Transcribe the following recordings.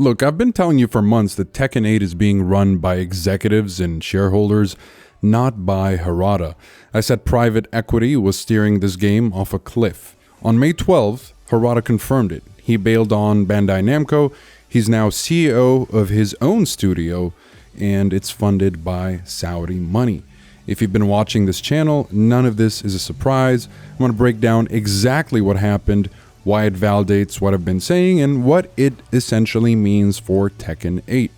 Look, I've been telling you for months that Tekken 8 is being run by executives and shareholders, not by Harada. I said private equity was steering this game off a cliff. On May 12th, Harada confirmed it. He bailed on Bandai Namco. He's now CEO of his own studio, and it's funded by Saudi money. If you've been watching this channel, none of this is a surprise. I'm going to break down exactly what happened, why it validates what I've been saying, and what it essentially means for Tekken 8.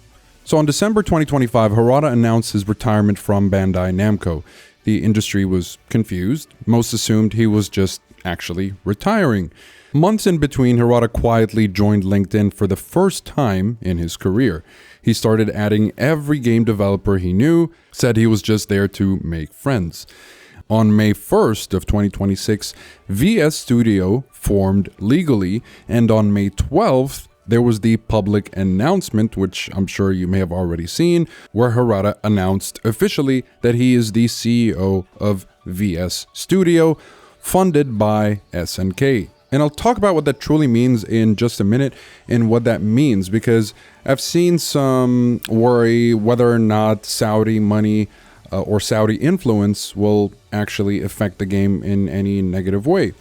So on December 2025, Harada announced his retirement from Bandai Namco. The industry was confused. Most assumed he was just actually retiring. Months in between, Harada quietly joined LinkedIn for the first time in his career. He started adding every game developer he knew, said he was just there to make friends. On May 1st of 2026, VS Studio formed legally, and on May 12th, there was the public announcement, which I'm sure you may have already seen, where Harada announced officially that he is the CEO of VS Studio, funded by SNK. And I'll talk about what that truly means in just a minute and what that means, because I've seen some worry whether or not Saudi money or Saudi influence will actually affect the game in any negative way.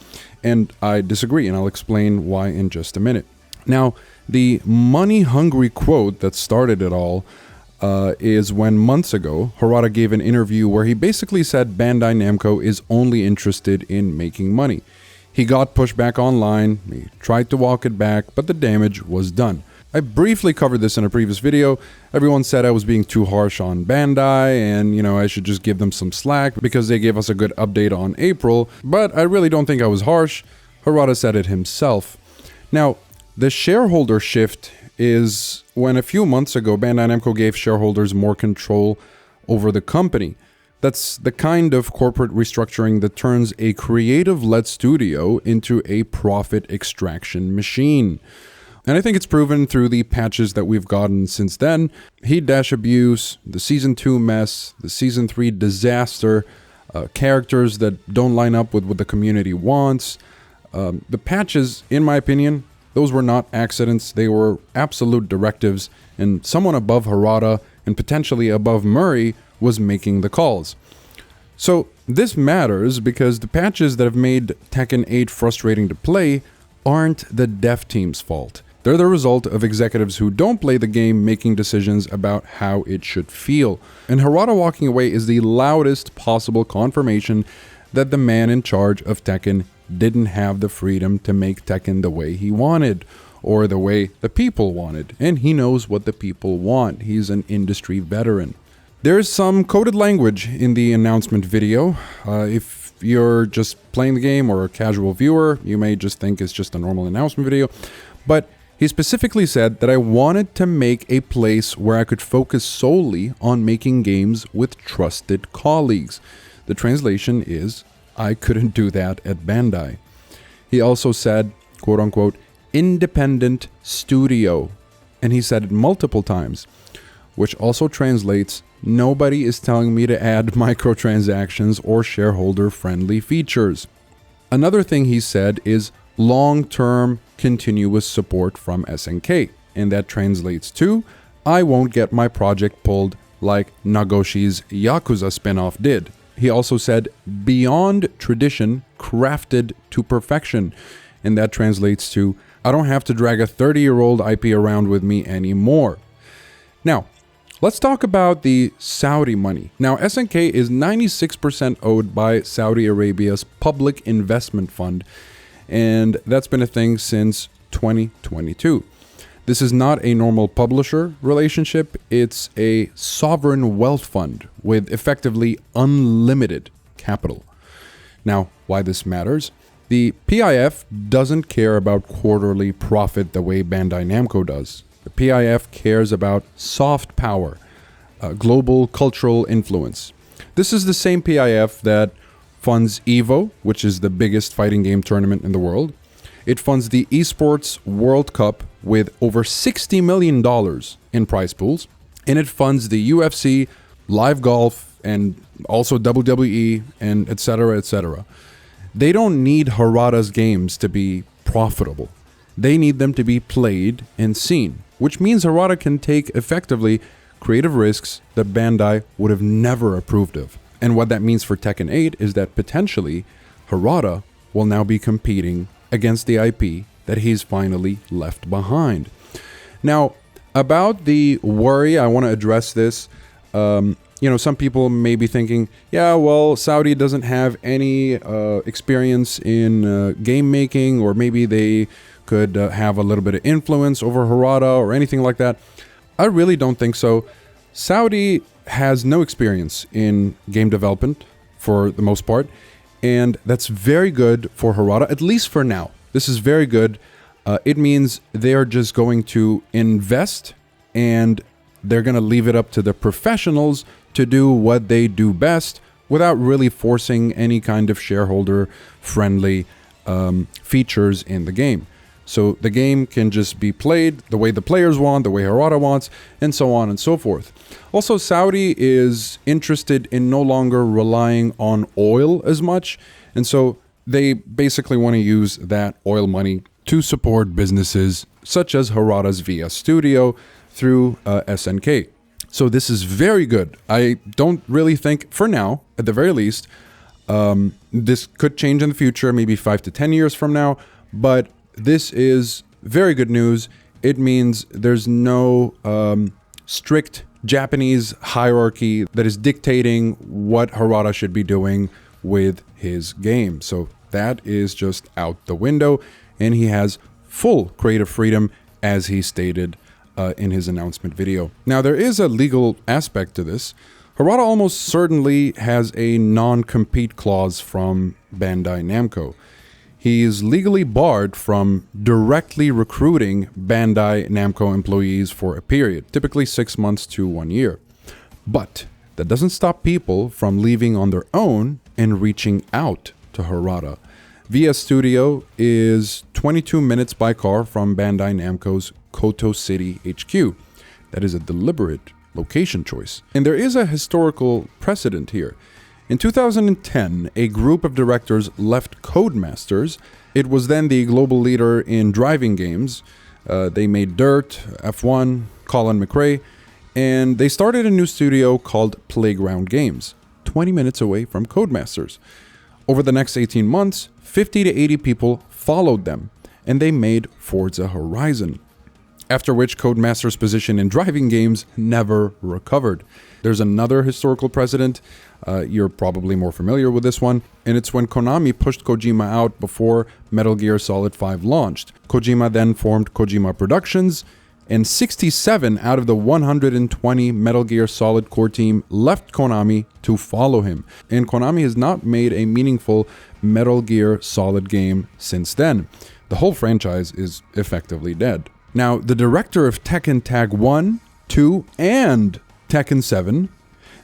And I disagree, and I'll explain why in just a minute. Now, the money-hungry quote that started it all is when months ago, Harada gave an interview where he basically said Bandai Namco is only interested in making money. He got pushback online, he tried to walk it back, but the damage was done. I briefly covered this in a previous video. Everyone said I was being too harsh on Bandai and, I should just give them some slack because they gave us a good update on April, but I really don't think I was harsh. Harada said it himself. Now, the shareholder shift is when a few months ago, Bandai Namco gave shareholders more control over the company. That's the kind of corporate restructuring that turns a creative-led studio into a profit extraction machine. And I think it's proven through the patches that we've gotten since then. Heat Dash abuse, the Season 2 mess, the Season 3 disaster, characters that don't line up with what the community wants. The patches, in my opinion, those were not accidents. They were absolute directives, and someone above Harada and potentially above Murray was making the calls. So this matters because the patches that have made Tekken 8 frustrating to play aren't the dev team's fault. They're the result of executives who don't play the game making decisions about how it should feel. And Harada walking away is the loudest possible confirmation that the man in charge of Tekken didn't have the freedom to make Tekken the way he wanted, or the way the people wanted. And he knows what the people want. He's an industry veteran. There's some coded language in the announcement video. If you're just playing the game or a casual viewer, you may just think it's just a normal announcement video. But he specifically said that I wanted to make a place where I could focus solely on making games with trusted colleagues. The translation is, I couldn't do that at Bandai. He also said, quote unquote, independent studio. And he said it multiple times, which also translates, nobody is telling me to add microtransactions or shareholder-friendly features. Another thing he said is long-term continuous support from SNK, and that translates to, I won't get my project pulled like Nagoshi's Yakuza spin-off did. He also said, beyond tradition, crafted to perfection, and that translates to, I don't have to drag a 30-year-old IP around with me anymore. Now, let's talk about the Saudi money. Now, SNK is 96% owed by Saudi Arabia's Public Investment Fund, and that's been a thing since 2022. This is not a normal publisher relationship, it's a sovereign wealth fund with effectively unlimited capital. Now, why this matters? The PIF doesn't care about quarterly profit the way Bandai Namco does. The PIF cares about soft power, global cultural influence. This is the same PIF that funds EVO, which is the biggest fighting game tournament in the world. It funds the Esports World Cup with over $60 million in prize pools. And it funds the UFC, Live Golf, and also WWE, and etc., etc. They don't need Harada's games to be profitable. They need them to be played and seen. which means Harada can take effectively creative risks that Bandai would have never approved of. And what that means for Tekken 8 is that potentially Harada will now be competing against the IP that he's finally left behind. Now, about the worry, I want to address this. Some people may be thinking, yeah, well, Saudi doesn't have any experience in game making, or maybe they could have a little bit of influence over Harada or anything like that. I really don't think so. Saudi has no experience in game development for the most part, and that's very good for Harada, at least for now. This is very good. It means they are just going to invest, and they're going to leave it up to the professionals to do what they do best without really forcing any kind of shareholder-friendly features in the game. So the game can just be played the way the players want, the way Harada wants, and so on and so forth. Also, Saudi is interested in no longer relying on oil as much, and so they basically want to use that oil money to support businesses such as Harada's VS Studio through SNK. So this is very good. I don't really think, for now, at the very least, this could change in the future, maybe 5 to 10 years from now, but this is very good news. It means there's no strict Japanese hierarchy that is dictating what Harada should be doing with his game. So that is just out the window, and he has full creative freedom, as he stated in his announcement video. Now, there is a legal aspect to this. Harada almost certainly has a non-compete clause from Bandai Namco. He is legally barred from directly recruiting Bandai Namco employees for a period, typically 6 months to 1 year. But that doesn't stop people from leaving on their own and reaching out to Harada. VS Studio is 22 minutes by car from Bandai Namco's Koto City HQ. That is a deliberate location choice. And there is a historical precedent here. In 2010, a group of directors left Codemasters. It was then the global leader in driving games. They made Dirt, F1, Colin McRae, and they started a new studio called Playground Games, 20 minutes away from Codemasters. Over the next 18 months, 50 to 80 people followed them, and they made Forza Horizon. After which Codemasters' position in driving games never recovered. There's another historical precedent. You're probably more familiar with this one, and it's when Konami pushed Kojima out before Metal Gear Solid 5 launched. Kojima then formed Kojima Productions, and 67 out of the 120 Metal Gear Solid core team left Konami to follow him, and Konami has not made a meaningful Metal Gear Solid game since then. The whole franchise is effectively dead. Now, the director of Tekken Tag 1, 2, and Tekken 7,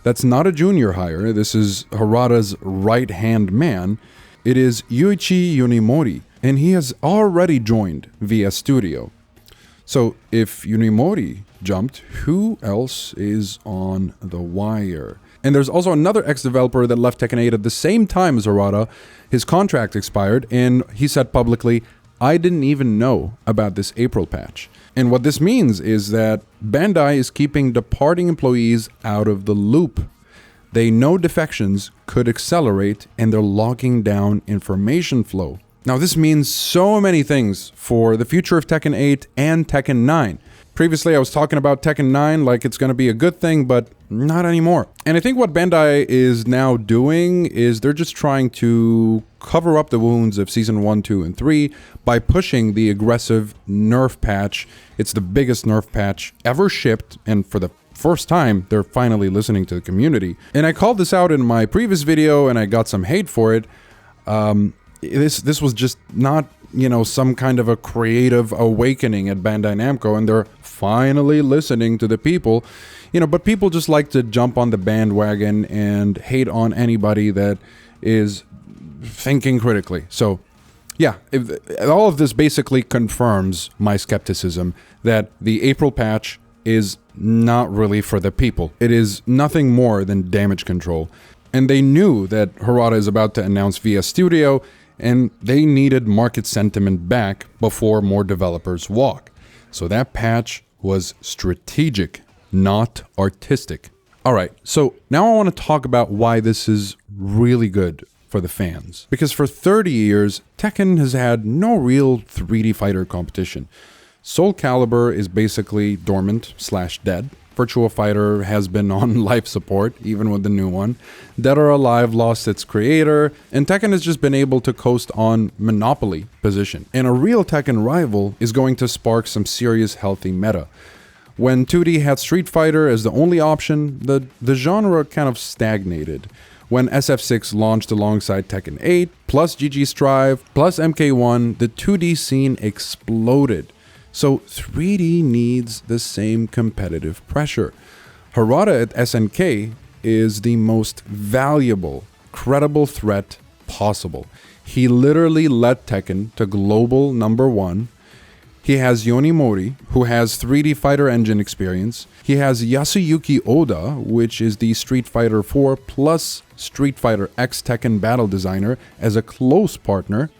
that's not a junior hire, this is Harada's right-hand man, it is Yuichi Yonemori, and he has already joined VS Studio. So, if Yonemori jumped, who else is on the wire? And there's also another ex-developer that left Tekken 8 at the same time as Harada. His contract expired, and he said publicly, I didn't even know about this April patch. And what this means is that Bandai is keeping departing employees out of the loop. They know defections could accelerate, and they're locking down information flow. Now, this means so many things for the future of Tekken 8 and Tekken 9. Previously, I was talking about Tekken 9 like it's going to be a good thing, but not anymore. And I think what Bandai is now doing is they're just trying to cover up the wounds of Season 1, 2, and 3 by pushing the aggressive nerf patch. It's the biggest nerf patch ever shipped, and for the first time, they're finally listening to the community. And I called this out in my previous video, and I got some hate for it. This was just not, some kind of a creative awakening at Bandai Namco, and they're finally listening to the people. But people just like to jump on the bandwagon and hate on anybody that is thinking critically. So, yeah, all of this basically confirms my skepticism that the April patch is not really for the people. It is nothing more than damage control. And they knew that Harada is about to announce VS Studio, and they needed market sentiment back before more developers walk. So that patch was strategic, not artistic. Alright, so now I want to talk about why this is really good for the fans. Because for 30 years, Tekken has had no real 3D fighter competition. Soul Calibur is basically dormant/dead. Virtua Fighter has been on life support, even with the new one. Dead or Alive lost its creator, and Tekken has just been able to coast on monopoly position. And a real Tekken rival is going to spark some serious healthy meta. When 2D had Street Fighter as the only option, the genre kind of stagnated. When SF6 launched alongside Tekken 8, plus GG Strive, plus MK1, the 2D scene exploded. So 3D needs the same competitive pressure. Harada at SNK is the most valuable, credible threat possible. He literally led Tekken to global #1. He has Yonemori, who has 3D fighter engine experience. He has Yasuyuki Oda, which is the Street Fighter 4 plus Street Fighter X Tekken battle designer, as a close partner.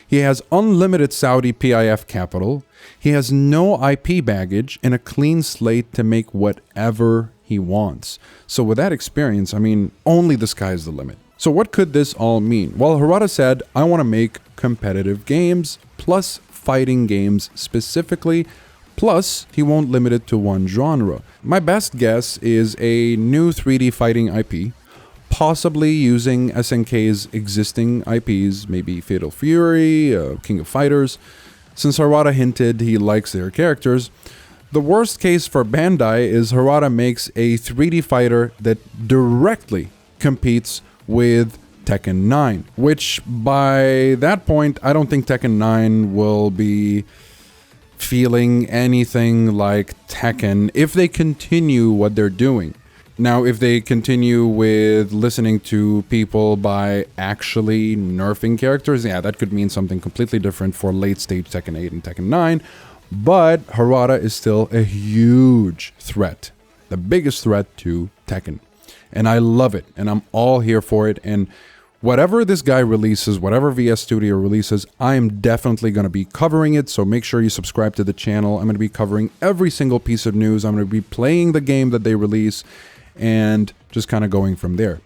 He has unlimited Saudi PIF capital. He has no IP baggage and a clean slate to make whatever he wants. So with that experience, I mean, only the sky's the limit. So what could this all mean? Well, Harada said, I want to make competitive games, plus fighting games specifically, plus he won't limit it to one genre. My best guess is a new 3D fighting IP, possibly using SNK's existing IPs, maybe Fatal Fury, King of Fighters. Since Harada hinted he likes their characters, the worst case for Bandai is Harada makes a 3D fighter that directly competes with Tekken 9, which by that point, I don't think Tekken 9 will be feeling anything like Tekken if they continue what they're doing. Now, if they continue with listening to people by actually nerfing characters, yeah, that could mean something completely different for late-stage Tekken 8 and Tekken 9, but Harada is still a huge threat, the biggest threat to Tekken. And I love it, and I'm all here for it, and whatever this guy releases, whatever VS Studio releases, I am definitely going to be covering it, so make sure you subscribe to the channel. I'm going to be covering every single piece of news. I'm going to be playing the game that they release, and just kind of going from there.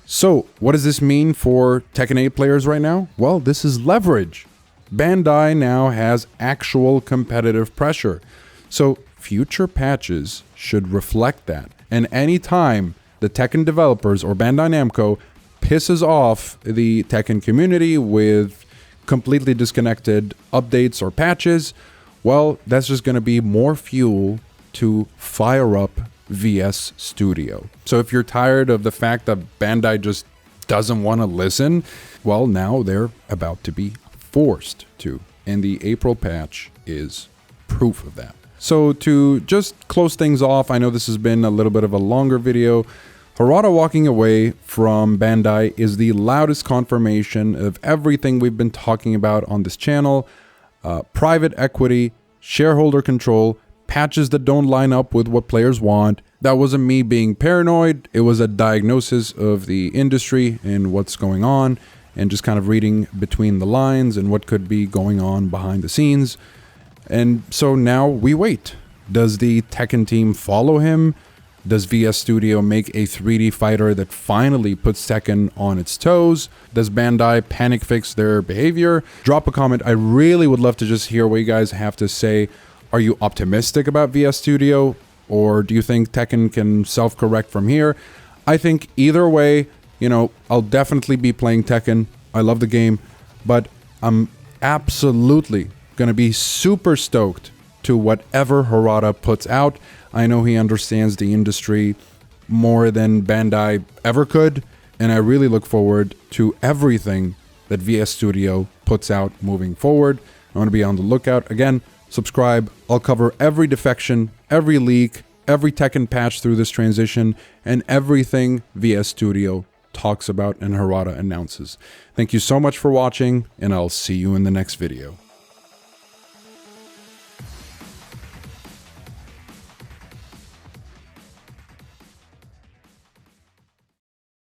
So, what does this mean for Tekken 8 players right now? Well, this is leverage. Bandai now has actual competitive pressure. So, future patches should reflect that. And anytime the Tekken developers or Bandai Namco pisses off the Tekken community with completely disconnected updates or patches, well, that's just going to be more fuel to fire up VS Studio. So if you're tired of the fact that Bandai just doesn't want to listen, well, now they're about to be forced to. And the April patch is proof of that. So to just close things off, I know this has been a little bit of a longer video. Harada walking away from Bandai is the loudest confirmation of everything we've been talking about on this channel. Private equity, shareholder control, patches that don't line up with what players want. That wasn't me being paranoid. It was a diagnosis of the industry and what's going on, and just kind of reading between the lines and what could be going on behind the scenes. And so now we wait. Does the Tekken team follow him? Does VS Studio make a 3D fighter that finally puts Tekken on its toes? Does Bandai panic fix their behavior? Drop a comment. I really would love to just hear what you guys have to say. Are you optimistic about VS Studio? Or do you think Tekken can self-correct from here? I think either way, you know, I'll definitely be playing Tekken. I love the game. But I'm absolutely going to be super stoked to whatever Harada puts out. I know he understands the industry more than Bandai ever could, and I really look forward to everything that VS Studio puts out moving forward. I want to be on the lookout. Again, subscribe. I'll cover every defection, every leak, every Tekken patch through this transition, and everything VS Studio talks about and Harada announces. Thank you so much for watching, and I'll see you in the next video.